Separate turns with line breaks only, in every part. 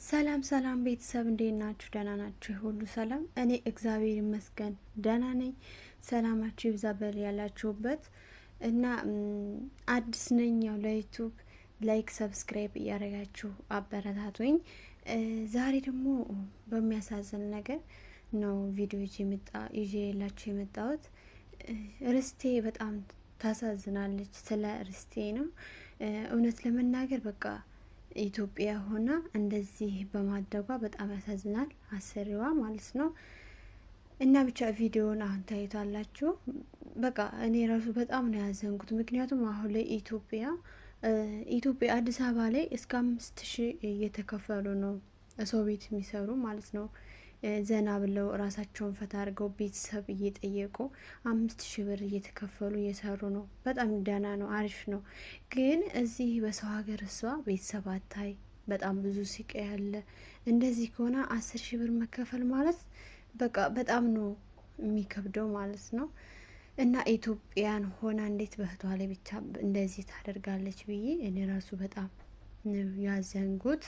ሰላም ሰላም ቤተሰብ እንዴት ናችሁ? ደህና ናችሁ? ሁሉ ሰላም? እኔ እግዚአብሔር ይመስገን ደህና ነኝ። ሰላማችሁ ይብዛ በል ያላችሁበት እና አዲስ ነኝ። ያው ለዩቲዩብ ላይክ ሰብስክራይብ እያደረጋችሁ አበረታቱኝ። ዛሬ ደግሞ በሚያሳዝን ነገር ነው ቪዲዮ ይዤ የላችሁ የመጣሁት። ርስቴ በጣም ታሳዝናለች። ስለ ርስቴ ነው እውነት ለመናገር በቃ ኢትዮጵያ ሆና እንደዚህ በማድረጓ በጣም ያሳዝናል። አሰሪዋ ማለት ነው። እና ብቻ ቪዲዮውን አሁን ታዩታላችሁ። በቃ እኔ ራሱ በጣም ነው ያዘንኩት። ምክንያቱም አሁን ላይ ኢትዮጵያ አዲስ አበባ ላይ እስከ 5000 እየተከፈሉ ነው ሰው ቤት የሚሰሩ ማለት ነው። ዘና ብለው ራሳቸውን ፈታ አድርገው ቤተሰብ እየጠየቁ 5000 ብር እየተከፈሉ እየሰሩ ነው። በጣም ደህና ነው፣ አሪፍ ነው። ግን እዚህ በሰው ሀገር እሷ ቤተሰብ አታይ፣ በጣም ብዙ ሲቀይ ያለ እንደዚህ ከሆነ 10,000 ብር መከፈል ማለት በቃ በጣም ነው የሚከብደው ማለት ነው። እና ኢትዮጵያን ሆና እንዴት በህቷ ላይ ብቻ እንደዚህ ታደርጋለች ብዬ እኔ ራሱ በጣም ነው ያዘንጉት።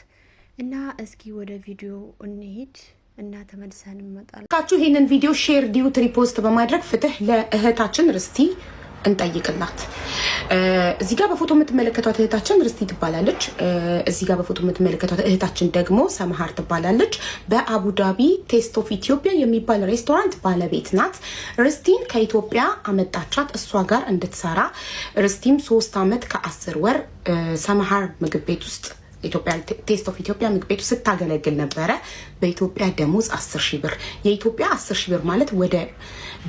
እና እስኪ ወደ ቪዲዮ እንሄድ እና ተመልሰን እንመጣለን።
ካችሁ ይሄንን ቪዲዮ ሼር ዲዩት ሪፖስት በማድረግ ፍትህ ለእህታችን ርስቲ እንጠይቅላት። እዚህ ጋር በፎቶ የምትመለከቷት እህታችን ርስቲ ትባላለች። እዚህ ጋር በፎቶ የምትመለከቷት እህታችን ደግሞ ሰመሃር ትባላለች። በአቡዳቢ ቴስት ኦፍ ኢትዮጵያ የሚባል ሬስቶራንት ባለቤት ናት። ርስቲን ከኢትዮጵያ አመጣቻት እሷ ጋር እንድትሰራ። ርስቲም 3 ዓመት ከ10 ወር ሰመሃር ምግብ ቤት ውስጥ ኢትዮጵያ ቴስት ኦፍ ኢትዮጵያ ምግብ ቤቱ ስታገለግል ነበረ። በኢትዮጵያ ደሞዝ 10,000 ብር። የኢትዮጵያ 10,000 ብር ማለት ወደ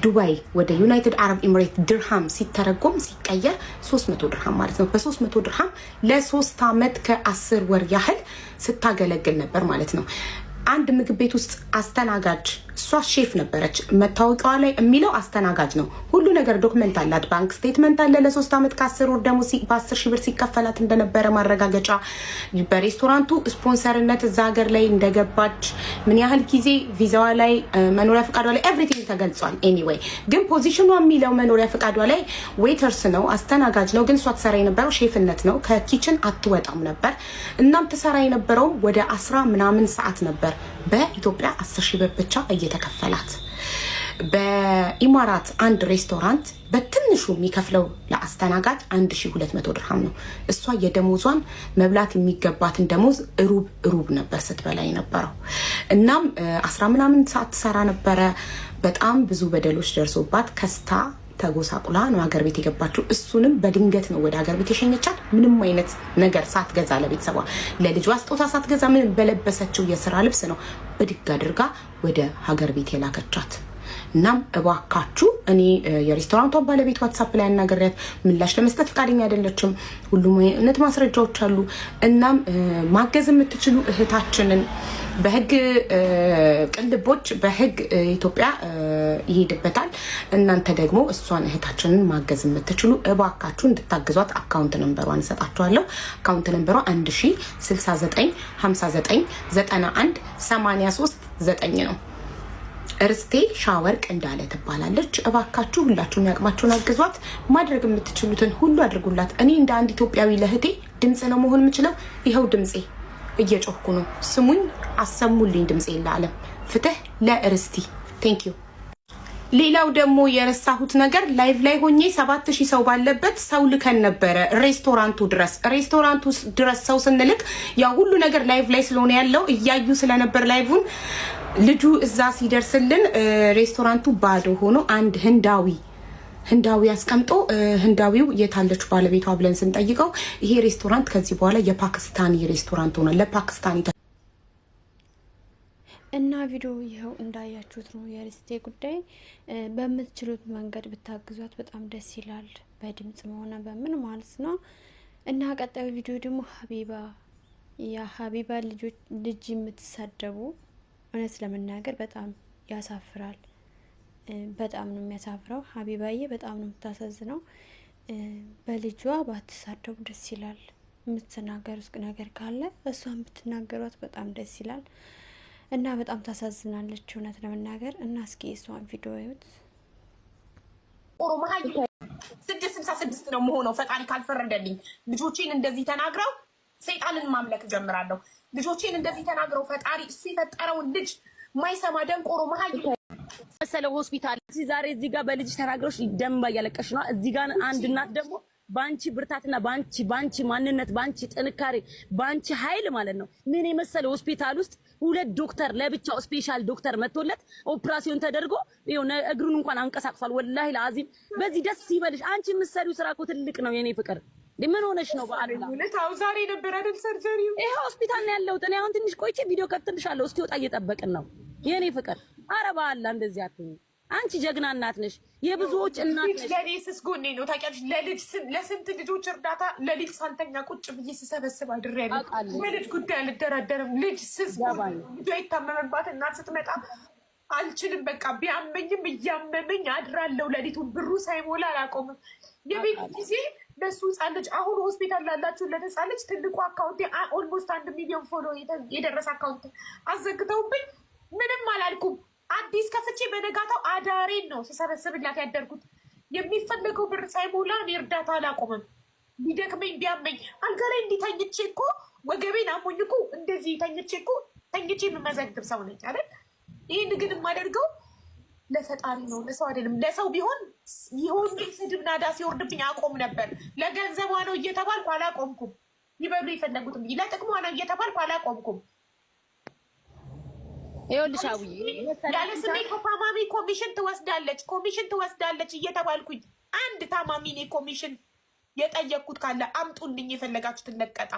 ዱባይ ወደ ዩናይትድ አረብ ኤሚሬት ድርሃም ሲተረጎም ሲቀየር 300 ድርሃም ማለት ነው። በ300 ድርሃም ለ3 ዓመት ከ10 ወር ያህል ስታገለግል ነበር ማለት ነው። አንድ ምግብ ቤት ውስጥ አስተናጋጅ፣ እሷ ሼፍ ነበረች። መታወቂያዋ ላይ የሚለው አስተናጋጅ ነው። ሁሉ ነገር ዶክመንት አላት። ባንክ ስቴትመንት አለ። ለ3 ዓመት ከ10 ወር ደግሞ በ10,000 ብር ሲከፈላት እንደነበረ ማረጋገጫ፣ በሬስቶራንቱ ስፖንሰርነት እዛ ሀገር ላይ እንደገባች፣ ምን ያህል ጊዜ ቪዛዋ ላይ መኖሪያ ፈቃዷ ላይ ኤቭሪቲንግ ተገልጿል። ኤኒዌይ ግን ፖዚሽኗ የሚለው መኖሪያ ፈቃዷ ላይ ዌይተርስ ነው፣ አስተናጋጅ ነው። ግን እሷ ትሰራ የነበረው ሼፍነት ነው። ከኪችን አትወጣም ነበር። እናም ትሰራ የነበረው ወደ 10 ምናምን ሰዓት ነበር በኢትዮጵያ 10,000 ብር ብቻ እየተከፈላት። በኢማራት አንድ ሬስቶራንት በትንሹ የሚከፍለው ለአስተናጋጅ 1200 ድርሃም ነው። እሷ የደሞዟን መብላት የሚገባትን ደሞዝ ሩብ ነበር ስትበላ የነበረው። እናም 10 ምናምን ሰዓት ትሰራ ነበረ። በጣም ብዙ በደሎች ደርሶባት ከስታ ተጎሳቁላ ነው ሀገር ቤት የገባችው። እሱንም በድንገት ነው ወደ ሀገር ቤት የሸኘቻት። ምንም አይነት ነገር ሳትገዛ ለቤተሰቧ ለልጇ ስጦታ ሳትገዛ ምን በለበሰችው የስራ ልብስ ነው ብድግ አድርጋ ወደ ሀገር ቤት የላከቻት። እናም እባካችሁ እኔ የሬስቶራንቷን ባለቤት ዋትሳፕ ላይ አናገሪያት፣ ምላሽ ለመስጠት ፈቃደኛ አይደለችም። ሁሉም አይነት ማስረጃዎች አሉ። እናም ማገዝ የምትችሉ እህታችንን በህግ ቅልቦች በህግ ኢትዮጵያ ይሄድበታል። እናንተ ደግሞ እሷን እህታችንን ማገዝ የምትችሉ እባካችሁ እንድታግዟት አካውንት ነምበሯን እሰጣችኋለሁ። አካውንት ነምበሯ 1069599183 ነው። ርስቴ ሻወርቅ እንዳለ ትባላለች። እባካችሁ ሁላችሁም ያቅማችሁን አግዟት። ማድረግ የምትችሉትን ሁሉ አድርጉላት። እኔ እንደ አንድ ኢትዮጵያዊ ለእህቴ ድምጽ ነው መሆን የምችለው። ይኸው ድምጼ እየጮህኩ ነው። ስሙኝ፣ አሰሙልኝ ድምጼ ለዓለም። ፍትህ ለርስቲ። ቴንክ ዩ። ሌላው ደግሞ የረሳሁት ነገር ላይቭ ላይ ሆኜ 7000 ሰው ባለበት ሰው ልከን ነበረ ሬስቶራንቱ ድረስ ሰው ስንልክ ያው ሁሉ ነገር ላይቭ ላይ ስለሆነ ያለው እያዩ ስለነበር ላይቭን ልጁ እዛ ሲደርስልን ሬስቶራንቱ ባዶ ሆኖ አንድ ህንዳዊ አስቀምጦ ህንዳዊው የታለች ባለቤቷ ብለን ስንጠይቀው ይሄ ሬስቶራንት ከዚህ በኋላ የፓኪስታኒ ሬስቶራንት ሆነ ለፓኪስታኒ
እና ቪዲዮ ይኸው እንዳያችሁት ነው የርስቴ ጉዳይ። በምትችሉት መንገድ ብታግዟት በጣም ደስ ይላል። በድምጽ ሆነ በምን ማለት ነው። እና ቀጣዩ ቪዲዮ ደግሞ ሀቢባ ልጅ የምትሳደቡ እውነት ለመናገር በጣም ያሳፍራል። በጣም ነው የሚያሳፍረው። ሀቢባዬ በጣም ነው የምታሳዝነው። በልጇ ባትሳደቡ ደስ ይላል። የምትናገሩት ነገር ካለ እሷን ብትናገሯት በጣም ደስ ይላል። እና በጣም ታሳዝናለች እውነት ለመናገር። እና እስኪ እሷን ቪዲዮ ይዩት።
666 ነው መሆነው ፈጣሪ ካልፈረደልኝ ልጆቼን እንደዚህ ተናግረው ሰይጣንን ማምለክ ጀምራለሁ። ልጆቼን እንደዚህ ተናግረው ፈጣሪ እሱ የፈጠረውን ልጅ ማይሰማ ደንቆሮ መሀይ
መሰለ ሆስፒታል ዛሬ እዚህ ጋር በልጅ ተናግረሽ ደምባ እያለቀሽ ነው። እዚህ ጋር አንድ እናት ደግሞ ባንቺ ብርታትና ባንቺ ማንነት ባንቺ ጥንካሬ ባንቺ ኃይል ማለት ነው ምን የመሰለ ሆስፒታል ውስጥ 2 ዶክተር ለብቻው ስፔሻል ዶክተር መጥቶለት ኦፕራሲዮን ተደርጎ ይኸው እግሩን እንኳን አንቀሳቅሷል። ወላሂ ለአዚም በዚህ ደስ ይበልሽ። አንቺ የምትሰሪው ስራ እኮ ትልቅ ነው የኔ ፍቅር። ምን ሆነሽ ነው? በአላህ
ታው ዛሬ ነበር አይደል ሰርጀሪው?
ይሄ ሆስፒታል ነው ያለሁት እኔ። አሁን ትንሽ ቆይቼ ቪዲዮ ከፍትልሻለሁ። እስኪ ወጣ እየጠበቅን ነው የኔ ፍቅር። ኧረ በአላህ እንደዚህ አትሁኝ። አንቺ ጀግና እናት ነሽ፣ የብዙዎች እናት ነሽ።
ለኔስ ጎኔ ነው ታውቂያለሽ። ለስንት ልጆች እርዳታ ለሊት ሳልተኛ ቁጭ ብዬ ስሰበስብ አድሬያለሁ። በልጅ ጉዳይ አልደራደርም። ልጅ ልጇ የታመመባት እናት ስትመጣ አልችልም። በቃ ቢያመኝም እያመመኝ አድራለሁ። ለሊቱን ብሩ ሳይሞላ አላቆምም። የቤት ጊዜ ለሱ ህፃን ልጅ አሁን ሆስፒታል ላላችሁ ለህፃን ልጅ ትልቁ አካውንቴ ኦልሞስት 1 ሚሊዮን ፎሎ የደረሰ አካውንት አዘግተውብኝ ምንም አላልኩም። አዲስ ከፍቼ በነጋታው አዳሬን ነው ስሰበስብላት ያደርጉት። የሚፈለገው ብር ሳይሞላ እኔ እርዳታ አላቆምም። ቢደክመኝ ቢያመኝ አልጋ ላይ እንዲተኝቼ እኮ ወገቤን አሞኝ እኮ እንደዚህ ተኝቼ እኮ ተኝቼ የምመዘግብ ሰው ነኝ አይደል? ይህን ግን የማደርገው ለፈጣሪ ነው፣ ለሰው አይደለም። ለሰው ቢሆን ይሆን ስድብ ናዳ ሲወርድብኝ አቆም ነበር። ለገንዘቧ ነው እየተባልኩ አላቆምኩም። ይበሉ የፈለጉትም ለጥቅሟ ነው እየተባልኩ አላቆምኩም።
ይኸውልሽ አውዬ
ያለ ስሜ ታማሚ ኮሚሽን ትወስዳለች እየተባልኩኝ አንድ ታማሚ እኔ ኮሚሽን የጠየቅኩት ካለ አምጡልኝ የፈለጋችሁትን ነቀጣ